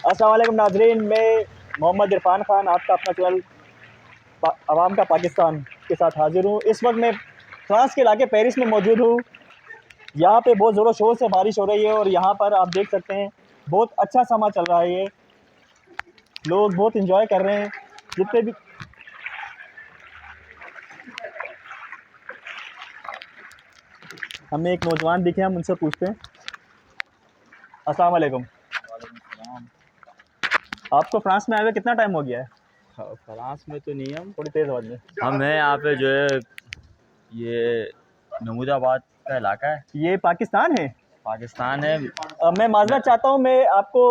अस्सलाम वालेकुम नाजरीन, मैं मोहम्मद इरफान ख़ान आपका अपना चैनल अवाम का पाकिस्तान के साथ हाजिर हूँ। इस वक्त मैं फ्रांस के इलाके पेरिस में मौजूद हूँ। यहाँ पे बहुत ज़ोरों शोर से बारिश हो रही है और यहाँ पर आप देख सकते हैं बहुत अच्छा समा चल रहा है। ये लोग बहुत इंजॉय कर रहे हैं। जितने भी हमें एक नौजवान दिखे, हम उनसे पूछते हैं। अस्सलाम वालेकुम, आपको फ्रांस में आए हुए कितना टाइम हो गया है? फ्रांस में तो नहीं, हम थोड़ी तेज़ आवाज़ में। हम हैं यहाँ पे जो है ये महमूदाबाद का इलाका है, ये पाकिस्तान है? पाकिस्तान है। मैं माजरत चाहता हूँ, मैं आपको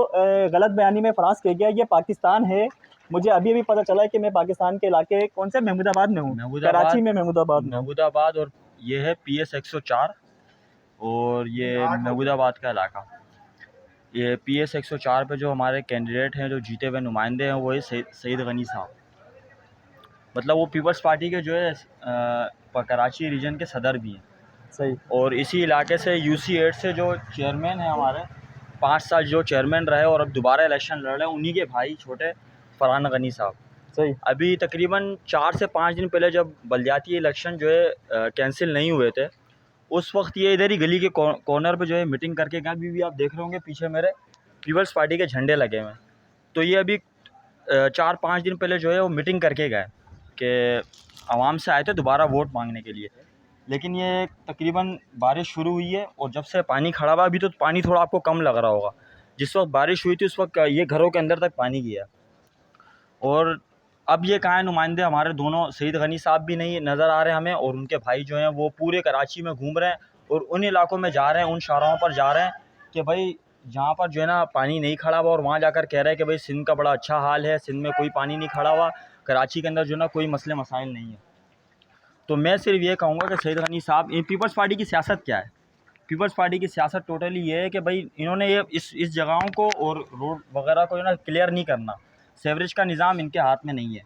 गलत बयानी में फ्रांस कह गया। ये पाकिस्तान है। मुझे अभी भी पता चला है कि मैं पाकिस्तान के इलाके कौन से महमूदाबाद में हूँ, कराची में महमूदाबाद में हूँ। महमूदाबाद और ये है PS 104 और ये महमूदाबाद का इलाका। ये PS 104 पे जो हमारे कैंडिडेट हैं, जो जीते हुए नुमाइंदे हैं, वो है सईद गनी साहब। मतलब वो पीपल्स पार्टी के जो है कराची रीजन के सदर भी हैं। सही। और इसी इलाके से UC8 से जो चेयरमैन है हमारे, 5 साल जो चेयरमैन रहे और अब दोबारा इलेक्शन लड़ रहे हैं, उन्हीं के भाई छोटे फरहान गनी साहब। सही। अभी तकरीबन 4 से 5 दिन पहले जब बलदियाती इलेक्शन जो है कैंसिल नहीं हुए थे, उस वक्त ये इधर ही गली के कॉर्नर पे जो है मीटिंग करके गए। अभी भी आप देख रहे होंगे पीछे मेरे पीपल्स पार्टी के झंडे लगे हुए हैं। तो ये अभी 4-5 दिन पहले जो है वो मीटिंग करके गए कि आवाम से आए थे दोबारा वोट मांगने के लिए। लेकिन ये तकरीबन बारिश शुरू हुई है और जब से पानी खड़ा हुआ, अभी तो पानी थोड़ा आपको कम लग रहा होगा, जिस वक्त बारिश हुई थी उस वक्त ये घरों के अंदर तक पानी गया। और अब ये कहाँ है, नुमाइंदे हमारे दोनों सईद गनी साहब भी नहीं नज़र आ रहे हमें, और उनके भाई जो हैं वो पूरे कराची में घूम रहे हैं और उन इलाकों में जा रहे हैं, उन शाहराहों पर जा रहे हैं कि भाई जहाँ पर जो है ना पानी नहीं खड़ा हुआ, और वहाँ जाकर कह रहे हैं कि भाई सिंध का बड़ा अच्छा हाल है, सिंध में कोई पानी नहीं खड़ा हुआ, कराची के अंदर जो है ना कोई मसले मसाइल नहीं है। तो मैं सिर्फ ये कहूँगा कि सईद गनी साहब, इन पीपल्स पार्टी की सियासत क्या है? पीपल्स पार्टी की सियासत टोटली ये है कि भाई इन्होंने ये इस जगहों को और रोड वगैरह को ना क्लियर नहीं करना। सेवरेज का निज़ाम इनके हाथ में नहीं है,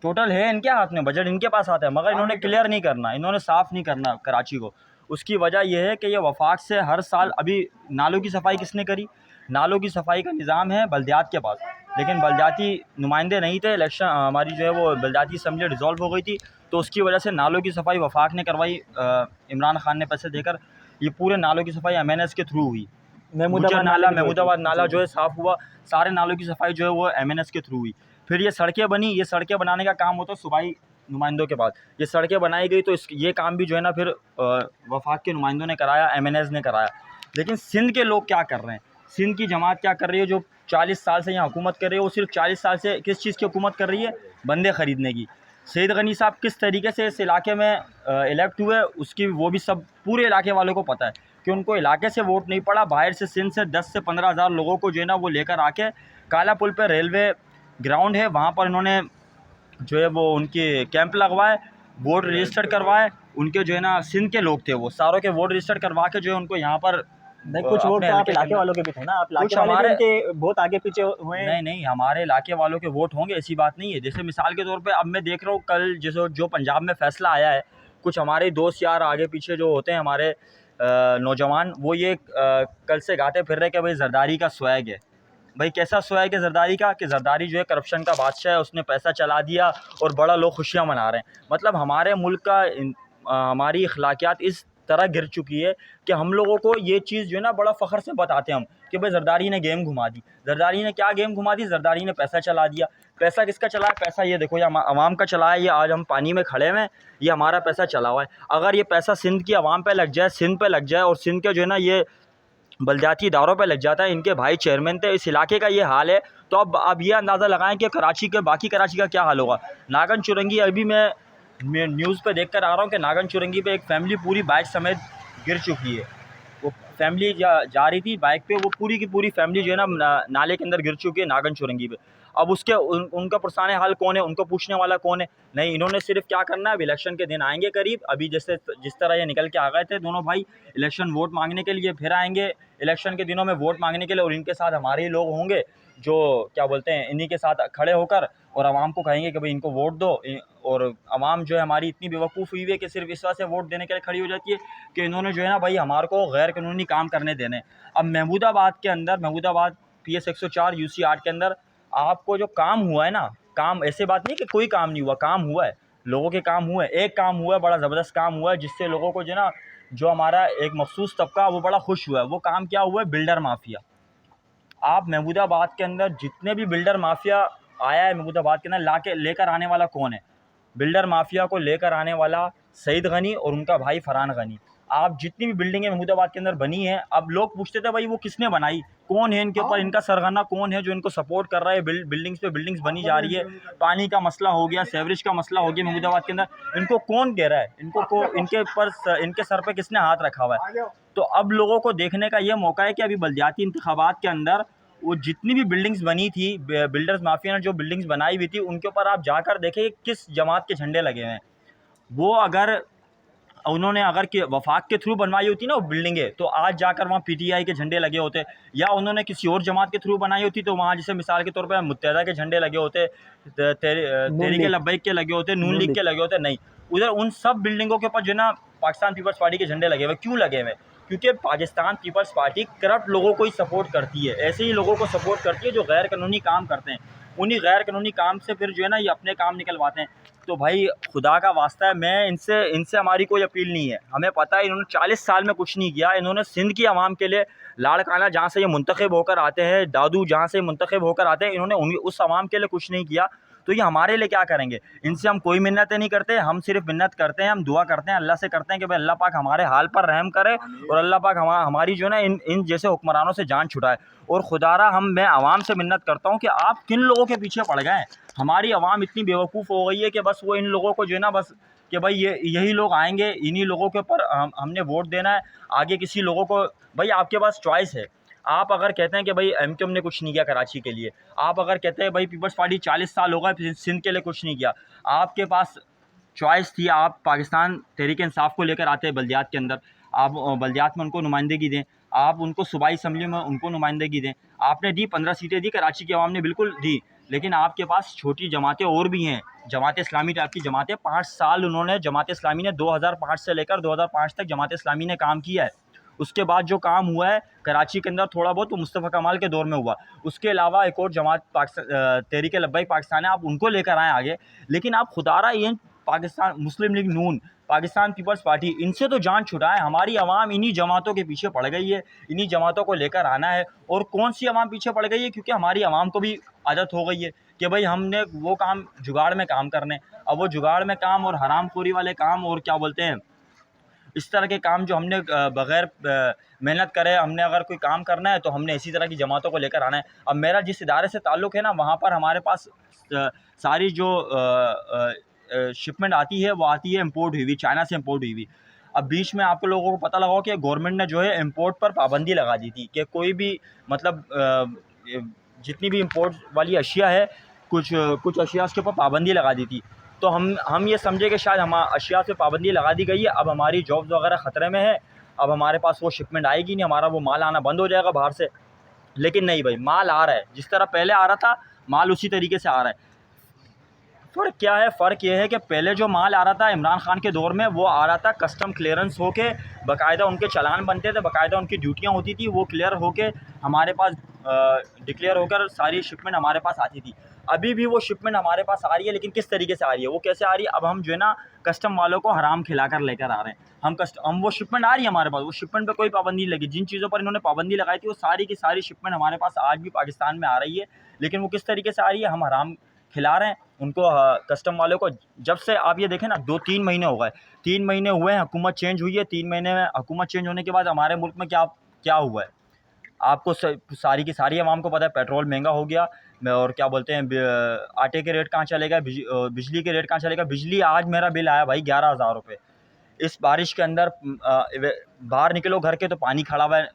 टोटल है इनके हाथ में, बजट इनके पास आता है, मगर इन्होंने क्लियर नहीं करना, इन्होंने साफ़ नहीं करना कराची को। उसकी वजह यह है कि ये वफाक से हर साल, अभी नालों की सफाई किसने करी? नालों की सफाई का निज़ाम है बल्दियात के पास, लेकिन बल्दियाती नुमाइंदे नहीं थे। इलेक्शन हमारी जो है वो बल्दियाती असम्बली डिज़ोल्व हो गई थी, तो उसकी वजह से नालों की सफाई वफाक ने करवाई, इमरान खान ने पैसे देकर। ये पूरे नालों की सफाई MNS के थ्रू हुई। महमूदाबाद नाला जो है साफ़ हुआ, सारे नालों की सफाई जो है वो MNS के थ्रू हुई। फिर ये सड़कें बनी, ये सड़कें बनाने का काम होता है सूबाई नुमाइंदों के बाद। ये सड़कें बनाई गई तो ये काम भी जो है ना फिर वफाक के नुमाइंदों ने कराया, MNS ने कराया। लेकिन सिंध के लोग क्या कर रहे हैं, सिंध की जमात क्या कर रही है, जो 40 साल से यहाँ हुकूमत कर रही है, वो सिर्फ 40 साल से किस चीज़ की हुकूमत कर रही है? बंदे ख़रीदने की। सईद गनी साहब किस तरीके से इस इलाके में इलेक्ट हुए, उसकी वो भी सब पूरे इलाके वालों को पता है कि उनको इलाके से वोट नहीं पड़ा, बाहर से सिंध से 10 से 15 हज़ार लोगों को जो है ना वो लेकर आके काला पुल पर रेलवे ग्राउंड है, वहाँ पर इन्होंने जो है वो उनके कैंप लगवाए, वोट रजिस्टर करवाए। उनके जो है ना सिंध के लोग थे, वो सारों के वोट रजिस्टर करवा के जो है उनको यहाँ पर नहीं, कुछ वोट तो आप इलाके वालों के भी थे ना, आप इलाके वाले भी उनके बहुत आगे पीछे हुए। नहीं, हमारे इलाके वालों के वोट होंगे, ऐसी बात नहीं है। जैसे मिसाल के तौर पे अब मैं देख रहा हूँ कल जो पंजाब में फ़ैसला आया है, कुछ हमारे दोस्त यार आगे पीछे जो होते हैं हमारे नौजवान, वो ये कल से गाते फिर रहे कि भाई ज़रदारी का स्वैग है। भाई कैसा स्वैग है ज़रदारी का? कि ज़रदारी जो है करप्शन का बादशाह है, उसने पैसा चला दिया और बड़ा लोग खुशियाँ मना रहे हैं। मतलब हमारे मुल्क का हमारी अखलाकियात इस तरह गिर चुकी है कि हम लोगों को ये चीज़ जो है ना बड़ा फ़ख्र से बताते हैं हम कि भाई ज़रदारी ने गेम घुमा दी। ज़रदारी ने क्या गेम घुमा दी? ज़रदारी ने पैसा चला दिया। पैसा किसका चला है? पैसा ये देखो, ये आवाम का चला है। ये आज हम पानी में खड़े हुए हैं, ये हमारा पैसा चला हुआ है। अगर ये पैसा सिंध की आवाम पे लग जाए, सिंध पे लग जाए, और सिंध के जो है ना ये बलदियाती इदारों पे लग जाता है, इनके भाई चेयरमैन थे, इस इलाके का ये हाल है, तो अब ये अंदाज़ा लगाएं कि बाकी कराची का क्या हाल होगा। नागन चुरंगी, अभी मैं न्यूज़ पे देख कर आ रहा हूँ कि नागन चुरंगी पे एक फ़ैमिली पूरी बाइक समेत गिर चुकी है। वो फैमिली जा रही थी बाइक पे, वो पूरी की पूरी फैमिली जो है ना नाले के अंदर गिर चुकी है नागन चुरंगी पे। अब उसके उनका पुरसाने हाल कौन है? उनको पूछने वाला कौन है? नहीं, इन्होंने सिर्फ क्या करना है, अब इलेक्शन के दिन आएंगे करीब, अभी जैसे जिस तरह ये निकल के आ गए थे दोनों भाई इलेक्शन वोट मांगने के लिए, फिर आएंगे इलेक्शन के दिनों में वोट मांगने के लिए, और इनके साथ हमारे ही लोग होंगे जो क्या बोलते हैं इन्हीं के साथ खड़े होकर और आवाम को कहेंगे कि भाई इनको वोट दो। और आवाम जो है हमारी इतनी बेवकूफ़ हुई है कि सिर्फ इस वजह से वोट देने के लिए खड़ी हो जाती है कि इन्होंने जो है ना भाई हमारे को गैर कानूनी काम करने देने। अब महमूदाबाद के अंदर, महमूदाबाद PS 104 UC 8 के अंदर आपको जो काम हुआ है ना, काम ऐसे बात नहीं कि कोई काम नहीं हुआ, काम हुआ है, लोगों के काम हुए। एक काम हुआ है, बड़ा ज़बरदस्त काम हुआ है, जिससे लोगों को जो है ना, जो हमारा एक मखसूस तबका वो बड़ा खुश हुआ है। वो काम क्या हुआ है? Builder mafia. आप महमूदाबाद के अंदर जितने भी बिल्डर माफिया आया है महमूदाबाद के अंदर, ला के लेकर आने वाला कौन है? बिल्डर माफिया को लेकर आने वाला सईद गनी और उनका भाई फरहान गनी। आप जितनी भी बिल्डिंगें महमूदाबाद के अंदर बनी हैं, अब लोग पूछते थे भाई वो किसने बनाई, कौन है इनके ऊपर, इनका सरगना कौन है जो इनको सपोर्ट कर रहा है? बिल्डिंग्स पे बिल्डिंग्स बनी जा रही है, पानी का मसला हो गया, सेवरेज का मसला हो गया महमूदाबाद के अंदर, इनको कौन कह रहा है? इनके ऊपर इनके सर पे किसने हाथ रखा हुआ है? तो अब लोगों को देखने का ये मौका है कि अभी बल्दियाती इंतखाबात के अंदर वो जितनी भी बिल्डिंग्स बनी थी, बिल्डर्स माफिया ने जो बिल्डिंग्स बनाई हुई थी, उनके ऊपर आप जाकर देखें किस जमात के झंडे लगे हुए हैं। वो अगर उन्होंने अगर कि वफाक के थ्रू बनवाई होती ना वो बिल्डिंगें, तो आज जाकर वहाँ PTI के झंडे लगे होते, या उन्होंने किसी और जमात के थ्रू बनाई होती तो वहाँ जैसे मिसाल के तौर पर मुत्तहदा के झंडे लगे होते, तहरीक लब्बैक के लगे होते, नून लीग के लगे होते। नहीं, उधर उन सब बिल्डिंगों के ऊपर जो है ना पाकिस्तान पीपल्स पार्टी के झंडे लगे हुए। क्यों लगे हुए? क्योंकि पाकिस्तान पीपल्स पार्टी करप्ट लोगों को ही सपोर्ट करती है, ऐसे ही लोगों को सपोर्ट करती है जो गैर कानूनी काम करते हैं। उन्हीं गैर कानूनी काम से फिर जो है ना ये अपने काम निकलवाते हैं। तो भाई खुदा का वास्ता है, मैं इनसे हमारी कोई अपील नहीं है। हमें पता है इन्होंने 40 साल में कुछ नहीं किया। इन्होंने सिंध की आवाम के लिए, लाड़काना जहाँ से ये मुंतखब होकर आते हैं, दादू जहाँ से मुंतखब होकर आते हैं, इन्होंने उस आवाम के लिए कुछ नहीं किया। तो ये हमारे लिए क्या करेंगे? इनसे हम कोई मिन्नतें नहीं करते, हम सिर्फ मिन्नत करते हैं, हम दुआ करते हैं, अल्लाह से करते हैं कि भाई अल्लाह पाक हमारे हाल पर रहम करे और अल्लाह पाक हमारी जो है ना इन जैसे हुक्मरानों से जान छुड़ाए। और खुदारा मैं आवाम से मिन्नत करता हूँ कि आप किन लोगों के पीछे पड़ गए हैं? हमारी आवाम इतनी बेवकूफ़ हो गई है कि बस वो इन लोगों को जो है ना बस कि भाई यही लोग आएंगे, इन्हीं लोगों के ऊपर हमने वोट देना है, आगे किसी लोगों को। भाई आपके पास चॉइस है। आप अगर कहते हैं कि भाई MQM ने कुछ नहीं किया कराची के लिए, आप अगर कहते हैं भाई पीपल्स पार्टी 40 साल हो गए सिंध के लिए कुछ नहीं किया, आपके पास चॉइस थी। आप पाकिस्तान तहरीक इंसाफ को लेकर आते हैं बल्दियात के अंदर, आप बल्दियात में उनको नुमाइंदगी दें, आप उनको सूबाई असम्बली में उनको नुमाइंदगी दें। आपने दी, 15 सीटें दी, कराची की आवाम ने बिल्कुल दी, लेकिन आपके पास छोटी जमातें और भी हैं। जमात इस्लामी टाइप की जमातें, 5 साल उन्होंने, जमात इस्लामी ने 2005 से लेकर 2005 तक जमात इस्लामी ने काम किया है। उसके बाद जो काम हुआ है कराची के अंदर थोड़ा बहुत, वो मुस्तफ़ा कमाल के दौर में हुआ। उसके अलावा एक और जमात तहरीक लब्बैक पाकिस्तान है, आप उनको लेकर आएँ आगे। लेकिन आप खुदारा ये पाकिस्तान मुस्लिम लीग नून, पाकिस्तान पीपल्स पार्टी, इनसे तो जान छुड़ाएं। हमारी आवाम इन्हीं जमातों के पीछे पड़ गई है, इन्हीं जमातों को लेकर आना है। और कौन सी आवाम पीछे पड़ गई है? क्योंकि हमारी आवाम को भी आदत हो गई है कि भाई हमने वो काम जुगाड़ में काम करने। अब वो जुगाड़ में काम और हरामखोरी वाले काम और क्या बोलते हैं इस तरह के काम जो हमने बग़ैर मेहनत करे, हमने अगर कोई काम करना है तो हमने इसी तरह की जमातों को लेकर आना है। अब मेरा जिस इदारे से ताल्लुक़ है ना, वहाँ पर हमारे पास सारी जो शिपमेंट आती है वो आती है इम्पोर्ट हुई हुई, चाइना से इम्पोर्ट हुई हुई। अब बीच में आप लोगों को पता लगा कि गवर्नमेंट ने जो है इम्पोर्ट पर पाबंदी लगा दी थी कि कोई भी मतलब जितनी भी इम्पोर्ट वाली अशिया है, कुछ अशिया उसके ऊपर पाबंदी लगा दी थी। तो हम ये समझे कि शायद हम अशिया से पाबंदी लगा दी गई है, अब हमारी जॉब्स वगैरह ख़तरे में है, अब हमारे पास वो शिपमेंट आएगी नहीं, हमारा वो माल आना बंद हो जाएगा बाहर से। लेकिन नहीं भाई, माल आ रहा है, जिस तरह पहले आ रहा था माल उसी तरीके से आ रहा है। फ़र्क क्या है? फ़र्क ये है कि पहले जो माल आ रहा था इमरान खान के दौर में, वो आ रहा था कस्टम क्लियरेंस होके, बाकायदा उनके चालान बनते थे, बाकायदा उनकी ड्यूटियाँ होती थी, वो क्लियर होके हमारे पास डिक्लेयर होकर सारी शिपमेंट हमारे पास आती थी। अभी भी वो शिपमेंट हमारे पास आ रही है, लेकिन किस तरीके से आ रही है, वो कैसे आ रही है? अब हम जो है ना कस्टम वालों को हराम खिलाकर लेकर आ रहे हैं। हम वो शिपमेंट आ रही है हमारे पास, वो शिपमेंट पे कोई पाबंदी नहीं लगी। जिन चीज़ों पर इन्होंने पाबंदी लगाई थी वो सारी की सारी शिपमेंट हमारे पास आज भी पाकिस्तान में आ रही है। लेकिन वो किस तरीके से आ रही है? हम हराम खिला रहे हैं उनको, कस्टम वालों को। जब से आप ये देखें ना 2-3 महीने हो गए, 3 महीने हुए हैं, हुकूमत चेंज हुई है। 3 महीने में हुकूमत चेंज होने के बाद हमारे मुल्क में क्या हुआ है? आपको सारी की सारी आवाम को पता है, पेट्रोल महंगा हो गया, और क्या बोलते हैं आटे के रेट कहाँ चलेगा, बिजली के रेट कहाँ चलेगा। बिजली आज मेरा बिल आया भाई 11,000 रुपये। इस बारिश के अंदर बाहर निकलो घर के तो पानी खड़ा हुआ है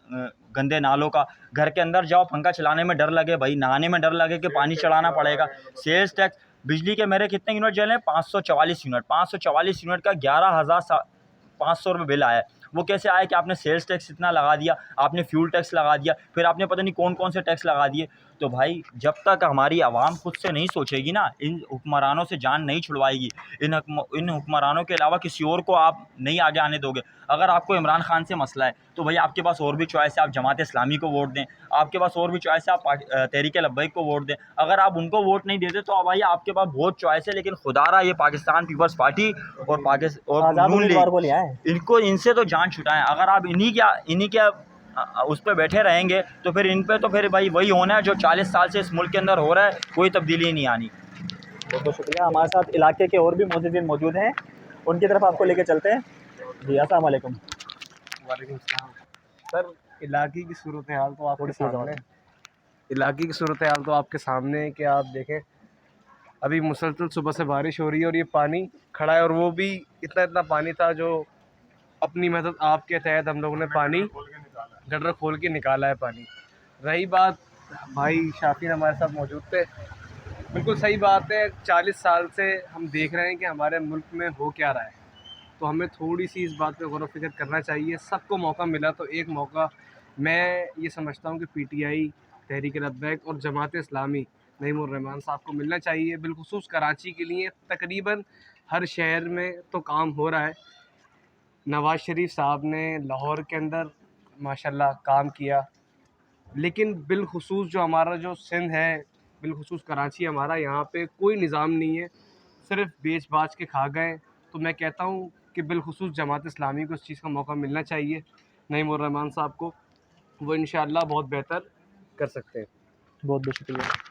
गंदे नालों का, घर के अंदर जाओ पंखा चलाने में डर लगे भाई, नहाने में डर लगे कि पानी चढ़ाना पड़ेगा। सेल्स टैक्स, बिजली के मेरे कितने यूनिट जले हैं? 544 यूनिट। 544 यूनिट का 11,500 रुपये बिल आया है। वो कैसे आए कि आपने सेल्स टैक्स इतना लगा दिया, आपने फ्यूल टैक्स लगा दिया, फिर आपने पता नहीं कौन कौन से टैक्स लगा दिए। तो भाई जब तक हमारी आवाम खुद से नहीं सोचेगी ना, इन हुक्मरानों से जान नहीं छुड़वाएगी, इन हुक्मरानों के अलावा किसी और को आप नहीं आगे आने दोगे। अगर आपको इमरान खान से मसला है तो भाई आपके पास और भी चॉइस है, आप जमात इस्लामी को वोट दें, आपके पास और भी चॉइस है, आप तहरीक लब्बैक को वोट दें। अगर आप उनको वोट नहीं देते तो भाई आपके पास बहुत चॉइस है, लेकिन खुदारा ये पाकिस्तान पीपल्स पार्टी और आज़ाद नून उम्मीदवार को लीग, लिया है। इनको इनसे तो जान छुटाएं। अगर आप इन्हीं के उस पर बैठे रहेंगे तो फिर इन पे तो फिर भाई वही होना है जो 40 साल से इस मुल्क के अंदर हो रहा है, कोई तब्दीली नहीं आनी। बहुत बहुत शुक्रिया। हमारे साथ इलाके के और भी मोअज़्ज़िज़ीन मौजूद हैं, उनकी तरफ आपको लेके चलते हैं। जी अस्सलाम वालेकुम। वालेकुम सलाम। सर, इलाके की सूरत हाल तो आपके सामने इलाके की सूरत हाल तो आपके सामने है कि आप देखें अभी मुसलसल सुबह से बारिश हो रही है और ये पानी खड़ा है, और वो भी इतना पानी था जो अपनी मदद आपके तहत हम लोगों ने पानी गटर खोल के निकाला है पानी। रही बात, भाई शाफिन हमारे साथ मौजूद थे, बिल्कुल सही बात है। 40 साल से हम देख रहे हैं कि हमारे मुल्क में हो क्या रहा है, तो हमें थोड़ी सी इस बात पे गौर व फिक्र करना चाहिए। सबको मौका मिला तो एक मौका मैं ये समझता हूँ कि पीटीआई, तहरीक लब्बैक और जमात इस्लामी नईमुर रहमान साहब को मिलना चाहिए। बिलखुसूस कराची के लिए तकरीबन हर शहर में तो काम हो रहा है। नवाज़ शरीफ साहब ने लाहौर के अंदर माशाल्लाह काम किया, लेकिन बिलखुसूस जो हमारा जो सिंध है, बिलखुसूस कराची हमारा, यहाँ पे कोई निज़ाम नहीं है, सिर्फ बेच बाच के खा गए। तो मैं कहता हूँ कि बिलखुसूस जमात इस्लामी को इस चीज़ का मौका मिलना चाहिए, नईमुर रहमान साहब को, वो इंशाअल्लाह बहुत बेहतर कर सकते हैं। बहुत बहुत शुक्रिया।